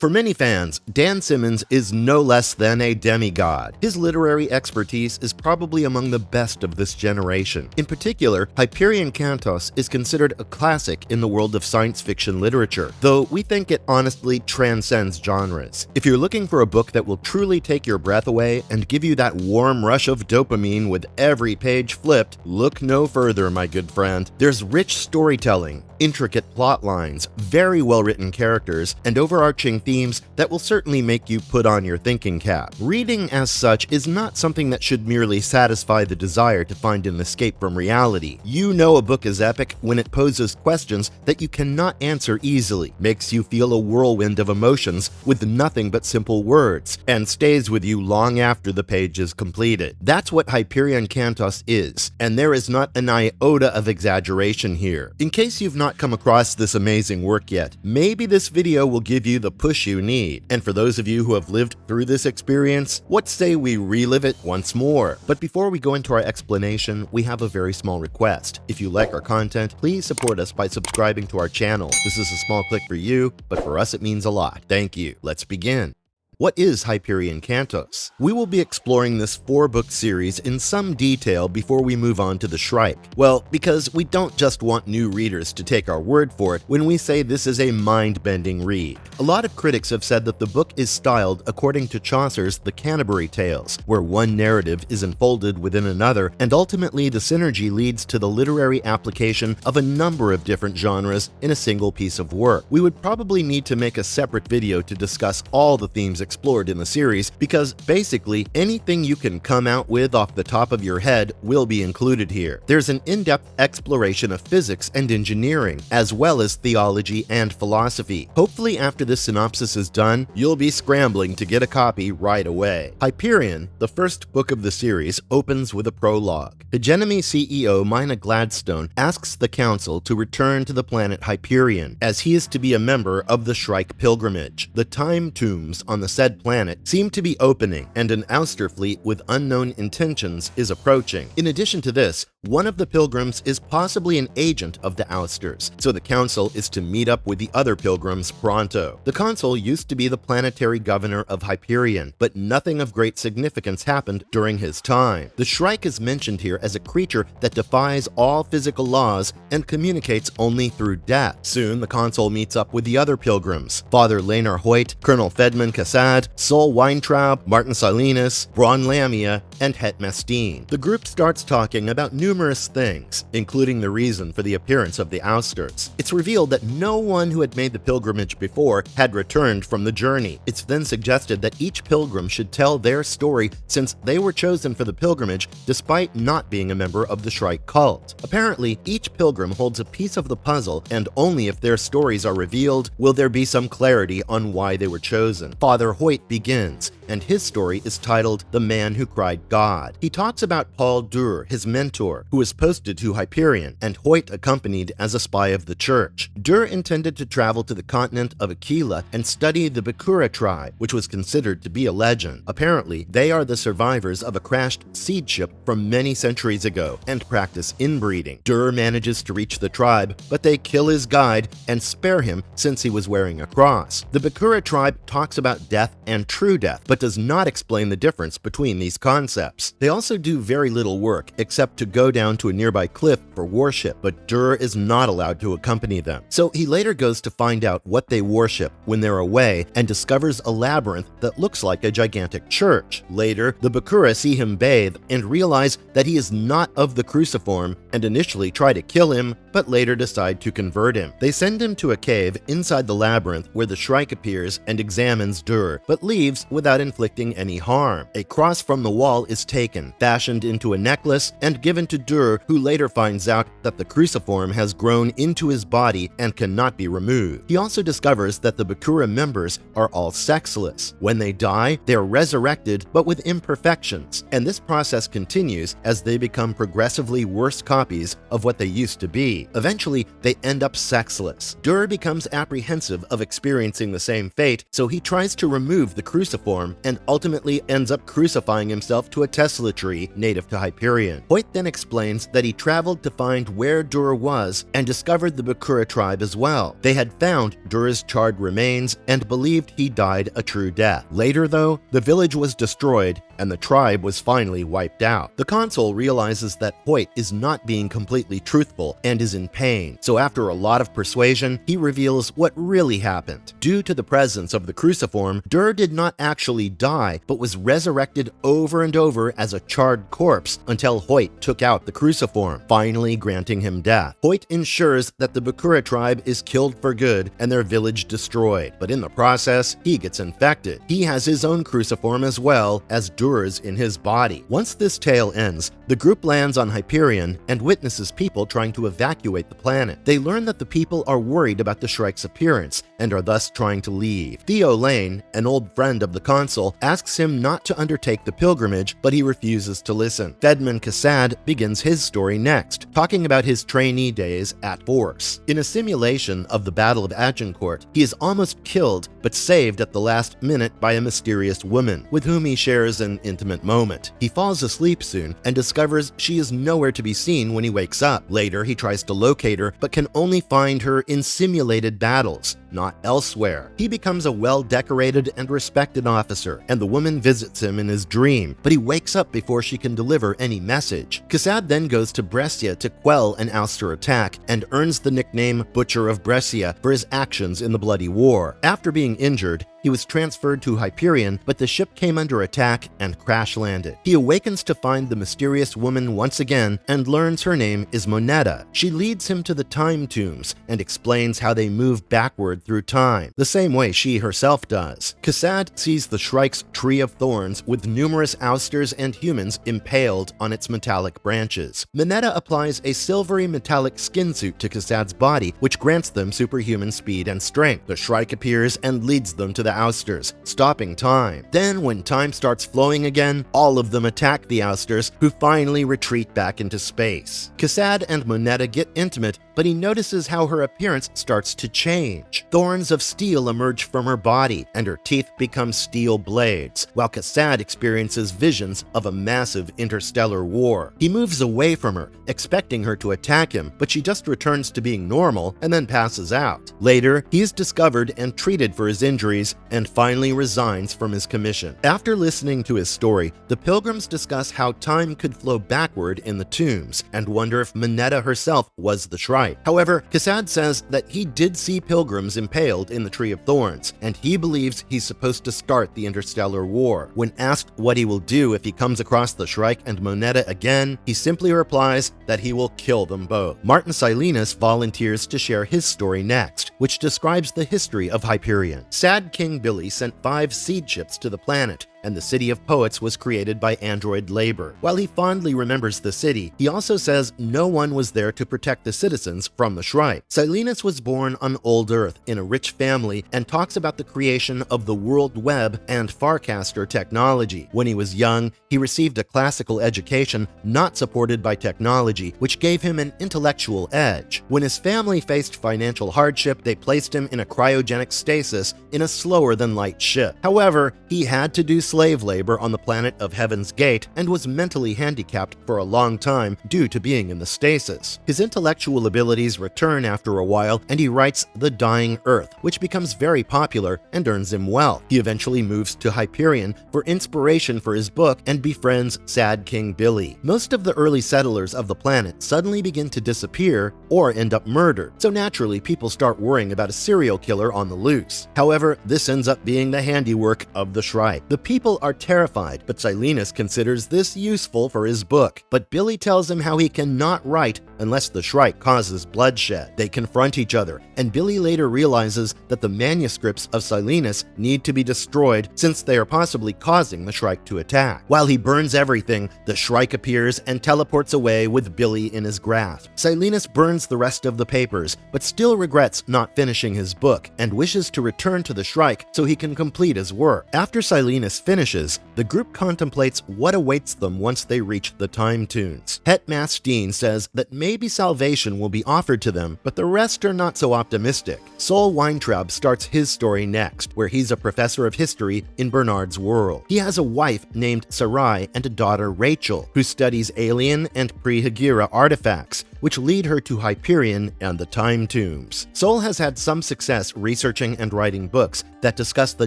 For many fans, Dan Simmons is no less than a demigod. His literary expertise is probably among the best of this generation. In particular, Hyperion Cantos is considered a classic in the world of science fiction literature, though we think it honestly transcends genres. If you're looking for a book that will truly take your breath away and give you that warm rush of dopamine with every page flipped, look no further, my good friend. There's rich storytelling, intricate plot lines, very well-written characters, and overarching themes that will certainly make you put on your thinking cap. Reading as such is not something that should merely satisfy the desire to find an escape from reality. You know a book is epic when it poses questions that you cannot answer easily, makes you feel a whirlwind of emotions with nothing but simple words, and stays with you long after the page is completed. That's what Hyperion Cantos is, and there is not an iota of exaggeration here. In case you've not come across this amazing work yet, maybe this video will give you the push you need. And for those of you who have lived through this experience, what say we relive it once more? But before we go into our explanation, we have a very small request. If you like our content, please support us by subscribing to our channel. This is a small click for you, but for us it means a lot. Thank you. Let's begin. What is Hyperion Cantos? We will be exploring this 4-book series in some detail before we move on to the Shrike. Well, because we don't just want new readers to take our word for it when we say this is a mind-bending read. A lot of critics have said that the book is styled according to Chaucer's The Canterbury Tales, where one narrative is enfolded within another, and ultimately the synergy leads to the literary application of a number of different genres in a single piece of work. We would probably need to make a separate video to discuss all the themes explored in the series, because basically anything you can come out with off the top of your head will be included here. There's an in-depth exploration of physics and engineering, as well as theology and philosophy. Hopefully after this synopsis is done, you'll be scrambling to get a copy right away. Hyperion, the first book of the series, opens with a prologue. Hegemony CEO Mina Gladstone asks the Council to return to the planet Hyperion, as he is to be a member of the Shrike pilgrimage. The time tombs on the said planet seem to be opening, and an ouster fleet with unknown intentions is approaching. In addition to this, one of the pilgrims is possibly an agent of the ousters, so the council is to meet up with the other pilgrims pronto. The consul used to be the planetary governor of Hyperion, but nothing of great significance happened during his time. The Shrike is mentioned here as a creature that defies all physical laws and communicates only through death. Soon, the consul meets up with the other pilgrims: Father Leonard Hoyt, Colonel Fedman Cassad, Sol Weintraub, Martin Silenus, Braun Lamia, and Het Mestine. The group starts talking about numerous things, including the reason for the appearance of the ousters. It's revealed that no one who had made the pilgrimage before had returned from the journey. It's then suggested that each pilgrim should tell their story, since they were chosen for the pilgrimage despite not being a member of the Shrike cult. Apparently, each pilgrim holds a piece of the puzzle, and only if their stories are revealed will there be some clarity on why they were chosen. Father Hoyt begins, and his story is titled The Man Who Cried God. He talks about Paul Dur, his mentor, who was posted to Hyperion, and Hoyt accompanied as a spy of the church. Dur intended to travel to the continent of Aquila and study the Bakura tribe, which was considered to be a legend. Apparently, they are the survivors of a crashed seed ship from many centuries ago and practice inbreeding. Dur manages to reach the tribe, but they kill his guide and spare him since he was wearing a cross. The Bakura tribe talks about death and true death, but does not explain the difference between these concepts. They also do very little work except to go down to a nearby cliff for worship, but Dur is not allowed to accompany them. So he later goes to find out what they worship when they're away and discovers a labyrinth that looks like a gigantic church. Later, the Bakura see him bathe and realize that he is not of the cruciform and initially try to kill him, but later decide to convert him. They send him to a cave inside the labyrinth where the Shrike appears and examines Dur, but leaves without inflicting any harm. A cross from the wall is taken, fashioned into a necklace, and given to Dur, who later finds out that the cruciform has grown into his body and cannot be removed. He also discovers that the Bakura members are all sexless. When they die, they are resurrected, but with imperfections, and this process continues as they become progressively worse copies of what they used to be. free. Eventually, they end up sexless. Dur becomes apprehensive of experiencing the same fate, so he tries to remove the cruciform and ultimately ends up crucifying himself to a Tesla tree native to Hyperion. Hoyt then explains that he traveled to find where Dur was and discovered the Bakura tribe as well. They had found Dur's charred remains and believed he died a true death. Later, though, the village was destroyed and the tribe was finally wiped out. The consul realizes that Hoyt is not being completely truthful and is in pain, so after a lot of persuasion, he reveals what really happened. Due to the presence of the cruciform, Dur did not actually die, but was resurrected over and over as a charred corpse until Hoyt took out the cruciform, finally granting him death. Hoyt ensures that the Bakura tribe is killed for good and their village destroyed, but in the process, he gets infected. He has his own cruciform as well as Dur's in his body. Once this tale ends, the group lands on Hyperion and witnesses people trying to evacuate the planet. They learn that the people are worried about the Shrike's appearance and are thus trying to leave. Theo Lane, an old friend of the consul, asks him not to undertake the pilgrimage, but he refuses to listen. Fedman Kassad begins his story next, talking about his trainee days at Force. In a simulation of the Battle of Agincourt, he is almost killed, but saved at the last minute by a mysterious woman, with whom he shares an intimate moment. He falls asleep soon and discovers she is nowhere to be seen when he wakes up. Later, he tries to locate her, but can only find her in simulated battles, not elsewhere. He becomes a well-decorated and respected officer, and the woman visits him in his dream, but he wakes up before she can deliver any message. Kassad then goes to Brescia to quell an ouster attack and earns the nickname Butcher of Brescia for his actions in the Bloody War. After being injured, he was transferred to Hyperion, but the ship came under attack and crash-landed. He awakens to find the mysterious woman once again and learns her name is Moneta. She leads him to the time tombs and explains how they move backward through time, the same way she herself does. Kassad sees the Shrike's Tree of Thorns with numerous ousters and humans impaled on its metallic branches. Moneta applies a silvery metallic skin suit to Kassad's body, which grants them superhuman speed and strength. The Shrike appears and leads them to the ousters, stopping time. Then, when time starts flowing again, all of them attack the ousters, who finally retreat back into space. Kassad and Moneta get intimate, but he notices how her appearance starts to change. Thorns of steel emerge from her body, and her teeth become steel blades, while Kassad experiences visions of a massive interstellar war. He moves away from her, expecting her to attack him, but she just returns to being normal and then passes out. Later, he is discovered and treated for his injuries, and finally resigns from his commission. After listening to his story, the pilgrims discuss how time could flow backward in the tombs, and wonder if Moneta herself was the Shrike. However, Kassad says that he did see pilgrims impaled in the Tree of Thorns, and he believes he's supposed to start the interstellar war. When asked what he will do if he comes across the Shrike and Moneta again, he simply replies that he will kill them both. Martin Silenus volunteers to share his story next, which describes the history of Hyperion. Sad King Billy sent 5 seed ships to the planet, and the City of Poets was created by android labor. While he fondly remembers the city, he also says no one was there to protect the citizens from the Shrike. Silenus was born on Old Earth in a rich family and talks about the creation of the World Web and Farcaster technology. When he was young, he received a classical education not supported by technology, which gave him an intellectual edge. When his family faced financial hardship, they placed him in a cryogenic stasis in a slower-than-light ship. However, he had to do slave labor on the planet of Heaven's Gate and was mentally handicapped for a long time due to being in the stasis. His intellectual abilities return after a while, and he writes The Dying Earth, which becomes very popular and earns him wealth. He eventually moves to Hyperion for inspiration for his book and befriends Sad King Billy. Most of the early settlers of the planet suddenly begin to disappear or end up murdered, so naturally people start worrying about a serial killer on the loose. However, this ends up being the handiwork of the Shrike. The people are terrified, but Silenus considers this useful for his book. But Billy tells him how he cannot write unless the Shrike causes bloodshed. They confront each other, and Billy later realizes that the manuscripts of Silenus need to be destroyed since they are possibly causing the Shrike to attack. While he burns everything, the Shrike appears and teleports away with Billy in his grasp. Silenus burns the rest of the papers, but still regrets not finishing his book and wishes to return to the Shrike so he can complete his work. After Silenus finishes, finishes, the group contemplates what awaits them once they reach the time tunes. Hetmastine says that maybe salvation will be offered to them, but the rest are not so optimistic. Sol Weintraub starts his story next, where he's a professor of history in Bernard's world. He has a wife named Sarai and a daughter Rachel, who studies alien and pre-Hegira artifacts, which lead her to Hyperion and the Time Tombs. Sol has had some success researching and writing books that discuss the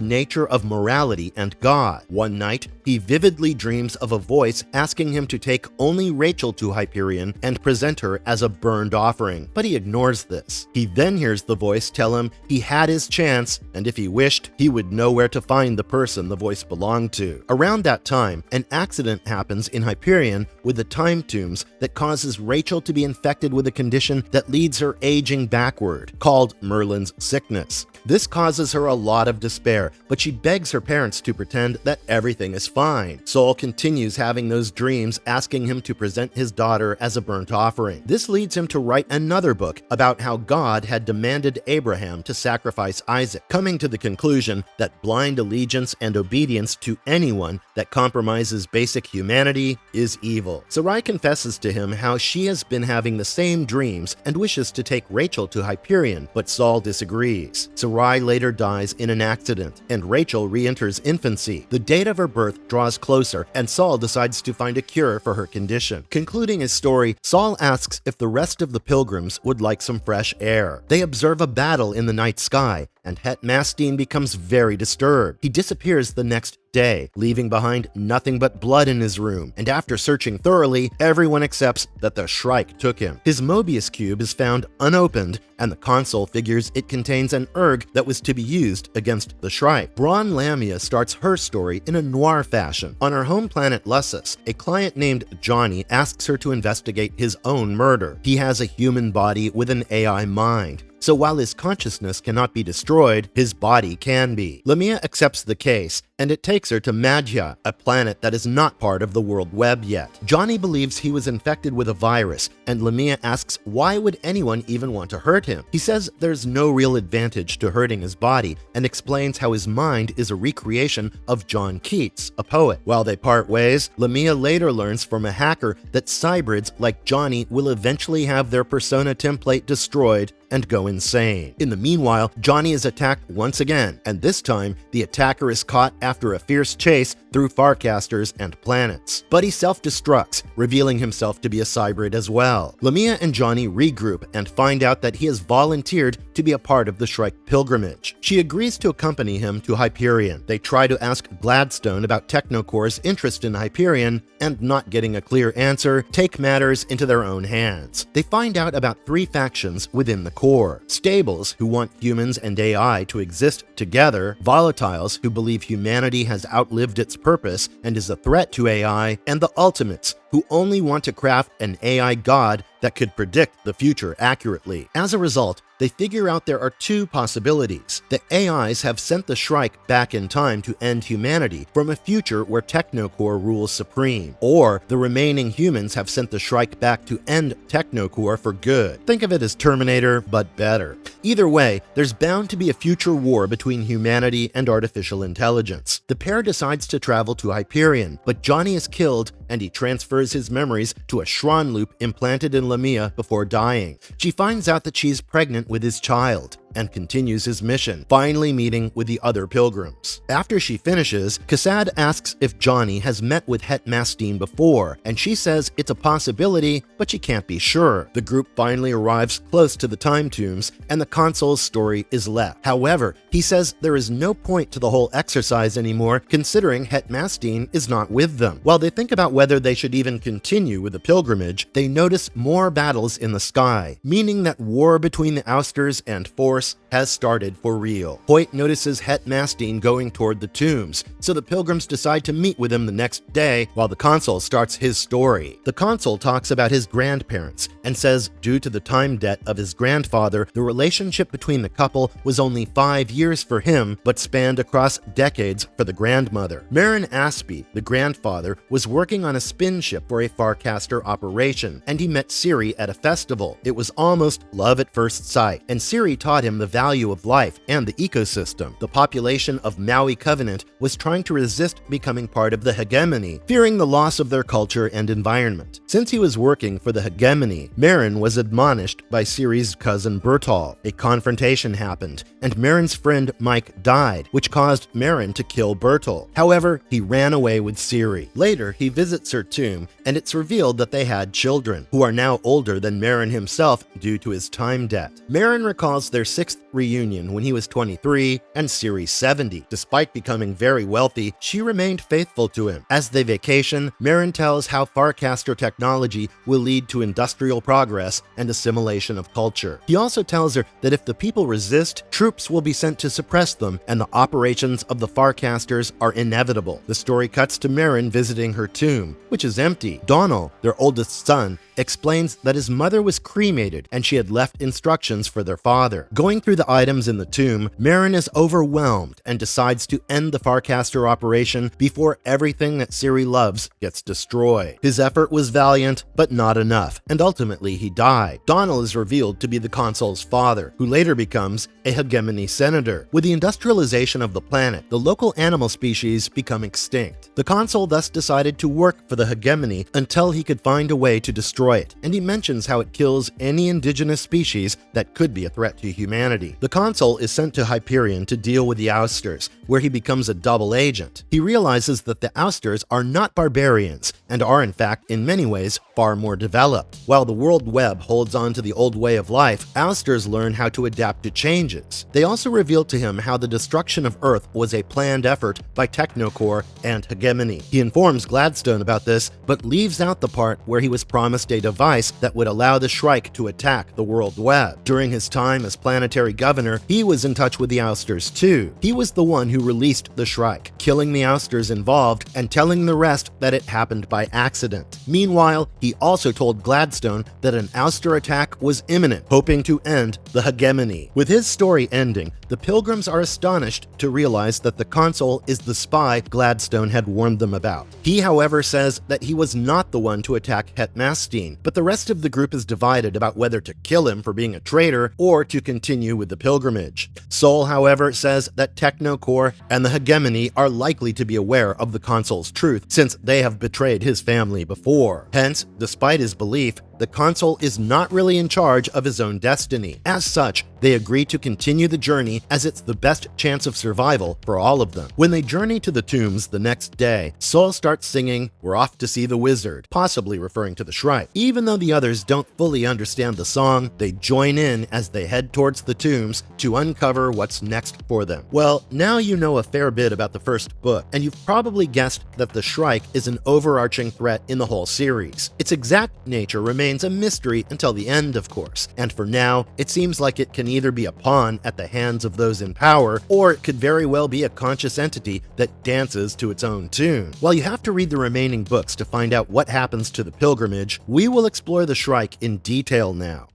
nature of morality and God. One night, he vividly dreams of a voice asking him to take only Rachel to Hyperion and present her as a burned offering, but he ignores this. He then hears the voice tell him he had his chance, and if he wished, he would know where to find the person the voice belonged to. Around that time, an accident happens in Hyperion with the Time Tombs that causes Rachel to be infected with a condition that leads her aging backward, called Merlin's sickness. This causes her a lot of despair, but she begs her parents to pretend that everything is fine. Sol continues having those dreams, asking him to present his daughter as a burnt offering. This leads him to write another book about how God had demanded Abraham to sacrifice Isaac, coming to the conclusion that blind allegiance and obedience to anyone that compromises basic humanity is evil. Sarai confesses to him how she has been having the same dreams and wishes to take Rachel to Hyperion, but Sol disagrees. Sarai later dies in an accident, and Rachel re-enters infancy. The date of her birth draws closer, and Sol decides to find a cure for her condition. Concluding his story, Sol asks if the rest of the pilgrims would like some fresh air. They observe a battle in the night sky, and Hetmastine becomes very disturbed. He disappears the next day, leaving behind nothing but blood in his room, and after searching thoroughly, everyone accepts that the Shrike took him. His Mobius cube is found unopened, and the consul figures it contains an erg that was to be used against the Shrike. Braun Lamia starts her story in a noir fashion. On her home planet Lussus, a client named Johnny asks her to investigate his own murder. He has a human body with an AI mind, so while his consciousness cannot be destroyed, his body can be. Lamia accepts the case, and it takes her to Madhya, a planet that is not part of the world web yet. Johnny believes he was infected with a virus, and Lamia asks why would anyone even want to hurt him. He says there's no real advantage to hurting his body, and explains how his mind is a recreation of John Keats, a poet. While they part ways, Lamia later learns from a hacker that cybrids like Johnny will eventually have their persona template destroyed and go insane. In the meanwhile, Johnny is attacked once again, and this time, the attacker is caught after a fierce chase through Farcasters and planets. But he self-destructs, revealing himself to be a cybrid as well. Lamia and Johnny regroup and find out that he has volunteered to be a part of the Shrike pilgrimage. She agrees to accompany him to Hyperion. They try to ask Gladstone about Technocore's interest in Hyperion, and not getting a clear answer, take matters into their own hands. They find out about 3 factions within the core: stables, who want humans and AI to exist together; volatiles, who believe humanity has outlived its purpose and is a threat to AI; and the ultimates, who only want to craft an AI god that could predict the future accurately. As a result, they figure out there are 2 possibilities. The AIs have sent the Shrike back in time to end humanity from a future where Technocore rules supreme, or the remaining humans have sent the Shrike back to end Technocore for good. Think of it as Terminator, but better. Either way, there's bound to be a future war between humanity and artificial intelligence. The pair decides to travel to Hyperion, but Johnny is killed and he transfers his memories to a Shron loop implanted in Lamia before dying. She finds out that she's pregnant with his child and continues his mission, finally meeting with the other pilgrims. After she finishes, Cassad asks if Johnny has met with Hetmastine before, and she says it's a possibility, but she can't be sure. The group finally arrives close to the Time Tombs, and the consul's story is left. However, he says there is no point to the whole exercise anymore, considering Hetmastine is not with them. While they think about whether they should even continue with the pilgrimage, they notice more battles in the sky, meaning that war between the Ousters and Force has started for real. Hoyt notices Hetmastine going toward the tombs, so the pilgrims decide to meet with him the next day while the consul starts his story. The consul talks about his grandparents and says due to the time debt of his grandfather, the relationship between the couple was only 5 years for him, but spanned across decades for the grandmother. Marin Aspie, the grandfather, was working on a spin ship for a Farcaster operation, and he met Siri at a festival. It was almost love at first sight, and Siri taught him him the value of life and the ecosystem. The population of Maui Covenant was trying to resist becoming part of the hegemony, fearing the loss of their culture and environment. Since he was working for the hegemony, Marin was admonished by Ciri's cousin Bertol. A confrontation happened, and Marin's friend Mike died, which caused Marin to kill Bertol. However, he ran away with Ciri. Later, he visits her tomb, and it's revealed that they had children, who are now older than Marin himself due to his time debt. Marin recalls their sixth reunion when he was 23 and Ciri 70. Despite becoming very wealthy, she remained faithful to him. As they vacation, Marin tells how Farcaster technology will lead to industrial progress and assimilation of culture. He also tells her that if the people resist, troops will be sent to suppress them, and the operations of the Farcasters are inevitable. The story cuts to Marin visiting her tomb, which is empty. Donal, their oldest son, explains that his mother was cremated and she had left instructions for their father. Going through the items in the tomb, Marin is overwhelmed and decides to end the Farcaster operation before everything that Ciri loves gets destroyed. His effort was valiant, but not enough, and ultimately he died. Donal is revealed to be the consul's father, who later becomes a hegemony senator. With the industrialization of the planet, the local animal species become extinct. The consul thus decided to work for the hegemony until he could find a way to destroy it, and he mentions how it kills any indigenous species that could be a threat to humanity. The consul is sent to Hyperion to deal with the ousters, where he becomes a double agent. He realizes that the ousters are not barbarians, and are in fact in many ways far more developed. While the world web holds on to the old way of life, ousters learn how to adapt to changes. They also reveal to him how the destruction of Earth was a planned effort by Technocore and hegemony. He informs Gladstone about this, but leaves out the part where he was promised a device that would allow the Shrike to attack the world web. During his time as planetary governor, he was in touch with the ousters too. He was the one who released the Shrike, killing the ousters involved and telling the rest that it happened by accident. Meanwhile, he also told Gladstone that an ouster attack was imminent, hoping to end the hegemony. With his story ending, the Pilgrims are astonished to realize that the consul is the spy Gladstone had warned them about. He, however, says that he was not the one to attack Hetmastine, but the rest of the group is divided about whether to kill him for being a traitor or to continue with the pilgrimage. Sol, however, says that Technocore and the hegemony are likely to be aware of the consul's truth, since they have betrayed his family before. Hence, despite his belief, the consul is not really in charge of his own destiny. As such, they agree to continue the journey as it's the best chance of survival for all of them. When they journey to the tombs the next day, Sol starts singing, "We're off to see the wizard," possibly referring to the Shrike. Even though the others don't fully understand the song, they join in as they head towards the tombs to uncover what's next for them. Well, now you know a fair bit about the first book, and you've probably guessed that the Shrike is an overarching threat in the whole series. Its exact nature remains a mystery until the end, of course, and for now, it seems like it can either be a pawn at the hands of those in power, or it could very well be a conscious entity that dances to its own tune. While you have to read the remaining books to find out what happens to the pilgrimage, we will explore the Shrike in detail now.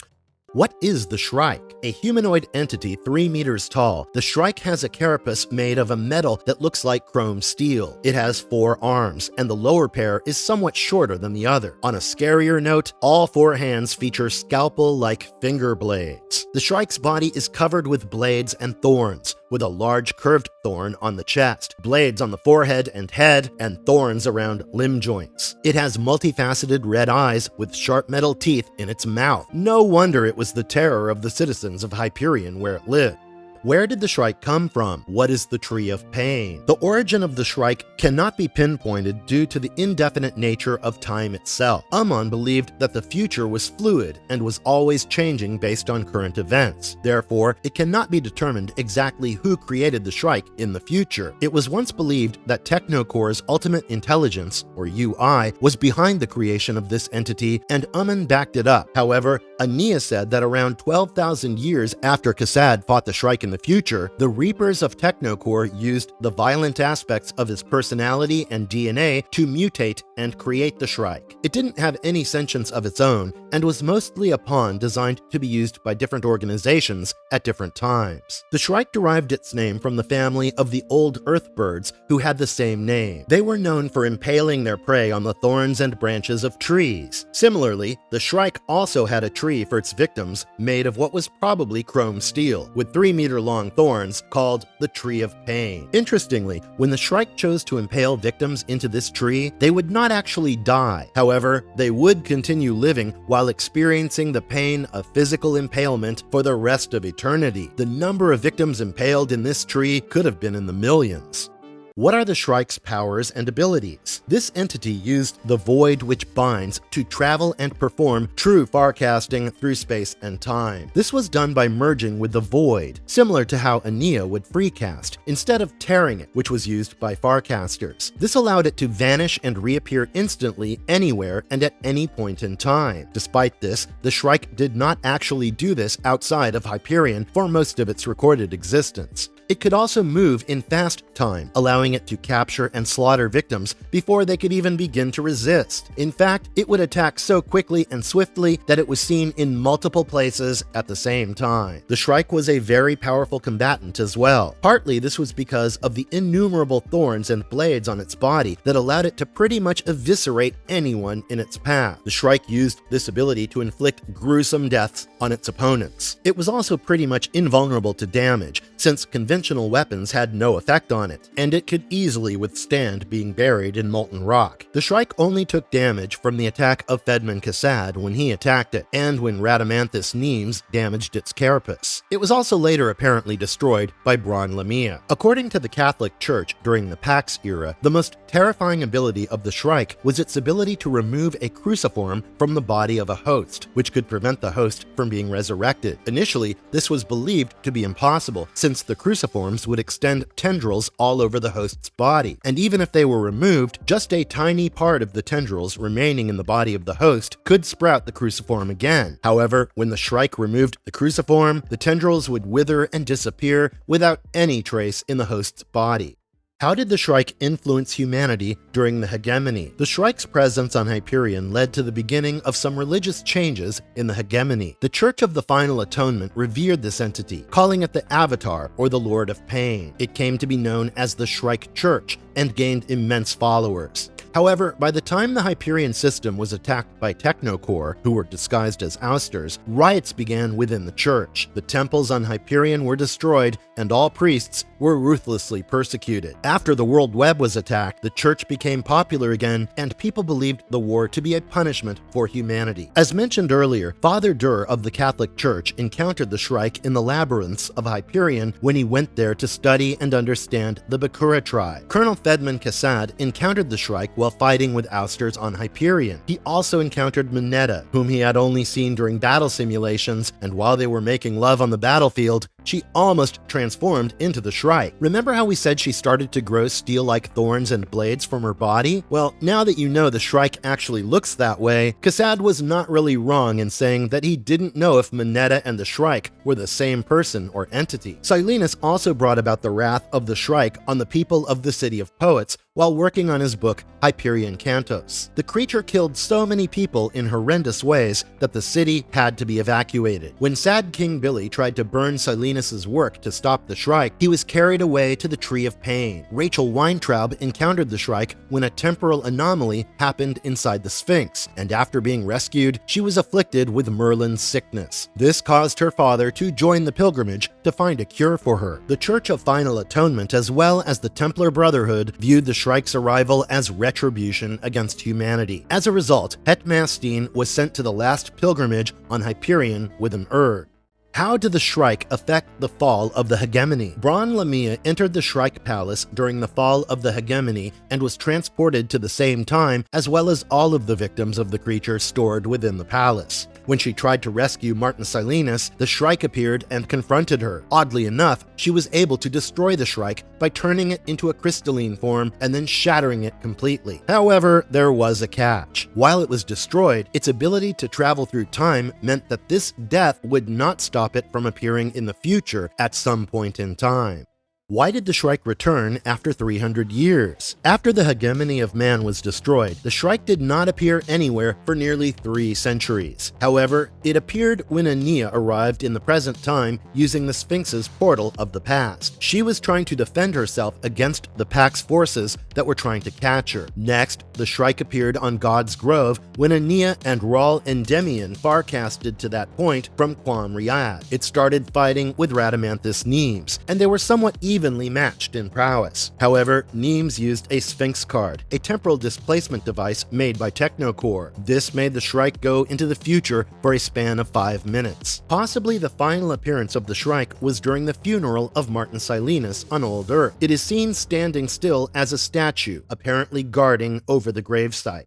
What is the Shrike? A humanoid entity 3 meters tall, the Shrike has a carapace made of a metal that looks like chrome steel. It has 4 arms, and the lower pair is somewhat shorter than the other. On a scarier note, all 4 hands feature scalpel-like finger blades. The Shrike's body is covered with blades and thorns, with a large curved thorn on the chest, blades on the forehead and head, and thorns around limb joints. It has multifaceted red eyes with sharp metal teeth in its mouth. No wonder it was the terror of the citizens of Hyperion where it lived. Where did the Shrike come from? What is the Tree of Pain? The origin of the Shrike cannot be pinpointed due to the indefinite nature of time itself. Amon believed that the future was fluid and was always changing based on current events. Therefore, it cannot be determined exactly who created the Shrike in the future. It was once believed that Technocore's ultimate intelligence, or UI, was behind the creation of this entity, and Amon backed it up. However, Ania said that around 12,000 years after Kassad fought the Shrike in the future, the Reapers of Technocore used the violent aspects of his personality and DNA to mutate and create the Shrike. It didn't have any sentience of its own, and was mostly a pawn designed to be used by different organizations at different times. The Shrike derived its name from the family of the old Earth birds who had the same name. They were known for impaling their prey on the thorns and branches of trees. Similarly, the Shrike also had a tree tree for its victims made of what was probably chrome steel, with 3-meter-long thorns called the Tree of Pain. Interestingly, when the Shrike chose to impale victims into this tree, they would not actually die. However, they would continue living while experiencing the pain of physical impalement for the rest of eternity. The number of victims impaled in this tree could have been in the millions. What are the Shrike's powers and abilities? This entity used the void which binds to travel and perform true farcasting through space and time. This was done by merging with the void, similar to how Aeneas would freecast, instead of tearing it, which was used by farcasters. This allowed it to vanish and reappear instantly anywhere and at any point in time. Despite this, the Shrike did not actually do this outside of Hyperion for most of its recorded existence. It could also move in fast time, allowing it to capture and slaughter victims before they could even begin to resist. In fact, it would attack so quickly and swiftly that it was seen in multiple places at the same time. The Shrike was a very powerful combatant as well. Partly this was because of the innumerable thorns and blades on its body that allowed it to pretty much eviscerate anyone in its path. The Shrike used this ability to inflict gruesome deaths on its opponents. It was also pretty much invulnerable to damage, since conventional weapons had no effect on it, and it could easily withstand being buried in molten rock. The Shrike only took damage from the attack of Fedman Cassad when he attacked it, and when Rhadamanthus Nemes damaged its carapace. It was also later apparently destroyed by Bran Lamia. According to the Catholic Church during the Pax era, the most terrifying ability of the Shrike was its ability to remove a cruciform from the body of a host, which could prevent the host from being resurrected. Initially, this was believed to be impossible, since the cruciforms would extend tendrils all over the host's body, and even if they were removed, just a tiny part of the tendrils remaining in the body of the host could sprout the cruciform again. However, when the Shrike removed the cruciform, the tendrils would wither and disappear without any trace in the host's body. How did the Shrike influence humanity during the hegemony? The Shrike's presence on Hyperion led to the beginning of some religious changes in the hegemony. The Church of the Final Atonement revered this entity, calling it the Avatar or the Lord of Pain. It came to be known as the Shrike Church and gained immense followers. However, by the time the Hyperion system was attacked by Technocore, who were disguised as ousters, riots began within the church. The temples on Hyperion were destroyed, and all priests were ruthlessly persecuted. After the World Web was attacked, the church became popular again, and people believed the war to be a punishment for humanity. As mentioned earlier, Father Dur of the Catholic Church encountered the Shrike in the labyrinths of Hyperion when he went there to study and understand the Bakura tribe. Colonel Fedman Cassad encountered the Shrike while fighting with ousters on Hyperion. He also encountered Minetta, whom he had only seen during battle simulations, and while they were making love on the battlefield, she almost transformed into the Shrike. Remember how we said she started to grow steel-like thorns and blades from her body? Well, now that you know the Shrike actually looks that way, Cassad was not really wrong in saying that he didn't know if Minetta and the Shrike were the same person or entity. Silenus also brought about the wrath of the Shrike on the people of the City of Poets while working on his book Hyperion Cantos. The creature killed so many people in horrendous ways that the city had to be evacuated. When Sad King Billy tried to burn Silenus's work to stop the Shrike, he was carried away to the Tree of Pain. Rachel Weintraub encountered the Shrike when a temporal anomaly happened inside the Sphinx, and after being rescued, she was afflicted with Merlin's sickness. This caused her father to join the pilgrimage to find a cure for her. The Church of Final Atonement, as well as the Templar Brotherhood, viewed the Shrike's arrival as retribution against humanity. As a result, Hetmastine was sent to the last pilgrimage on Hyperion with an urn. How did the Shrike affect the fall of the hegemony? Bran Lamia entered the Shrike Palace during the fall of the hegemony and was transported to the same time, as well as all of the victims of the creature stored within the palace. When she tried to rescue Martin Silenus, the Shrike appeared and confronted her. Oddly enough, she was able to destroy the Shrike by turning it into a crystalline form and then shattering it completely. However, there was a catch. While it was destroyed, its ability to travel through time meant that this death would not stop it from appearing in the future at some point in time. Why did the Shrike return after 300 years? After the hegemony of man was destroyed, the Shrike did not appear anywhere for nearly 3 centuries. However, it appeared when Aeneas arrived in the present time using the Sphinx's portal of the past. She was trying to defend herself against the Pax forces that were trying to catch her. Next, the Shrike appeared on God's Grove when Aeneas and Raul Endymion farcasted to that point from Qam Riyadh. It started fighting with Rhadamanthus Nemes, and they were somewhat evenly matched in prowess. However, Nemes used a Sphinx card, a temporal displacement device made by Technocore. This made the Shrike go into the future for a span of 5 minutes. Possibly the final appearance of the Shrike was during the funeral of Martin Silenus on Old Earth. It is seen standing still as a statue, apparently guarding over the gravesite.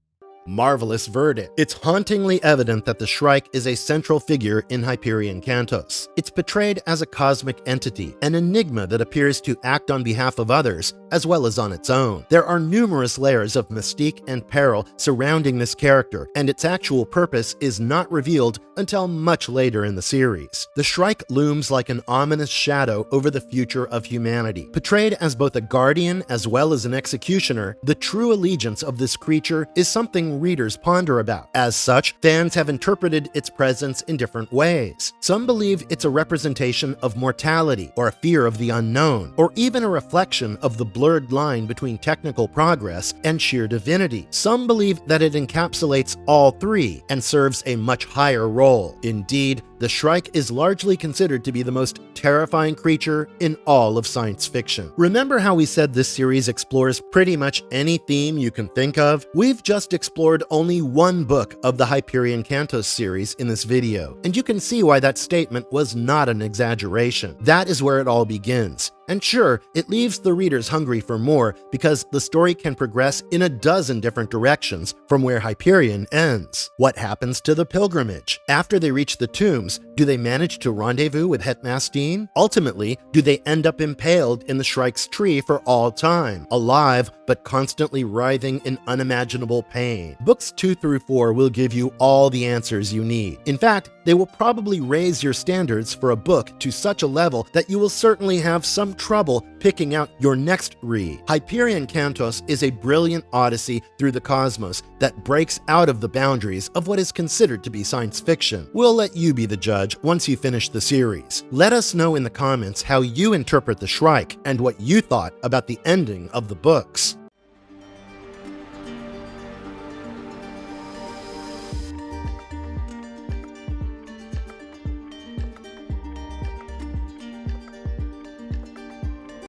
Marvelous verdict. It's hauntingly evident that the Shrike is a central figure in Hyperion Cantos. It's portrayed as a cosmic entity, an enigma that appears to act on behalf of others as well as on its own. There are numerous layers of mystique and peril surrounding this character, and its actual purpose is not revealed until much later in the series. The Shrike looms like an ominous shadow over the future of humanity. Portrayed as both a guardian as well as an executioner, the true allegiance of this creature is something readers ponder about. As such, fans have interpreted its presence in different ways. Some believe it's a representation of mortality, or a fear of the unknown, or even a reflection of the blurred line between technical progress and sheer divinity. Some believe that it encapsulates all three and serves a much higher role. Indeed, the Shrike is largely considered to be the most terrifying creature in all of science fiction. Remember how we said this series explores pretty much any theme you can think of? We've just explored only one book of the Hyperion Cantos series in this video, and you can see why that statement was not an exaggeration. That is where it all begins. And sure, it leaves the readers hungry for more because the story can progress in a dozen different directions from where Hyperion ends. What happens to the pilgrimage? After they reach the tombs, do they manage to rendezvous with Hetmastine? Ultimately, do they end up impaled in the Shrike's tree for all time, alive but constantly writhing in unimaginable pain? Books 2 through 4 will give you all the answers you need. In fact, they will probably raise your standards for a book to such a level that you will certainly have some trouble picking out your next read. Hyperion Cantos is a brilliant odyssey through the cosmos that breaks out of the boundaries of what is considered to be science fiction. We'll let you be the judge once you finish the series. Let us know in the comments how you interpret the Shrike and what you thought about the ending of the books.